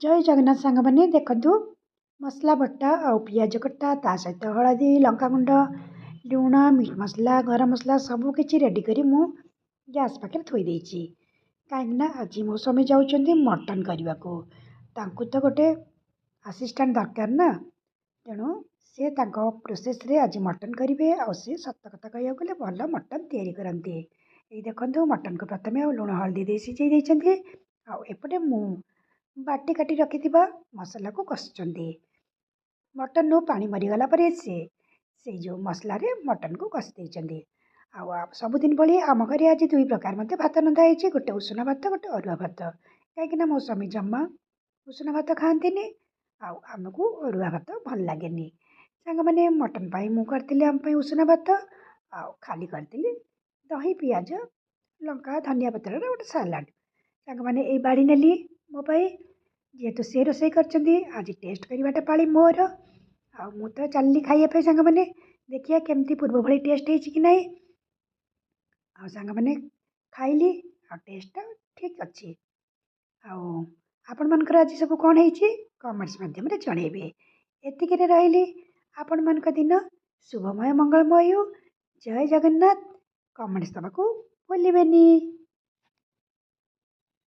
जय जगन्नाथ सांग मैंने देखु मसला बटा और पियाज कटा ता सहित हलदी लंकागुंड लुण मीट मसला गरम मसला सबकि रेडी करी मु गैस पाखे थोई देछि कहीं आज मो स्वामी जाऊँच मटन करने को तांकु तो गोटे आसिस्टांट दरकार ना तेणु सी प्रोसेस रे आज मटन करेंगे आ सी सत कथा कह गले भल मटन तैयारी करते ये देखो मटन को प्रथम लुण हलदी दे सिझे देते आउटे मु बाटी काटी रखि मसला को कषुच्च मटन रू पानी मरीगला से जो मसला रे मटन को कषि देते सबुदिन भली आम घर आज दुई प्रकार मत भात रंधाई गोटे उषुना भात गोटे अरुआ भात कहीं मो स्वामी जमा उषुना भात खाती आमको अरुआ भात भल लगे सांग मैंने मटन पाई मु करती आम उषुना भात खाली करती दही पियाज लंका धनिया पत्र गोटे सालाड सांग मैंने ये बाड़ी नेली मो पाई जेहेतु सी रोषे कर आज टेस्ट करवाटा पाली मोर आ मु तो चलनी खाइए सांग मैंने देखिए केमती पूर्व भली टेस्ट है कि नहीं सांग मैंने खाइली आ टेस्ट ठीक अच्छे आपण मनकर आज सब कौन है कमेंट्स मध्यम जनइबे एतिक रही आपण मन दिन शुभमय मंगलमय हो जय जगन्नाथ कमेंट्स दबाक भूलें।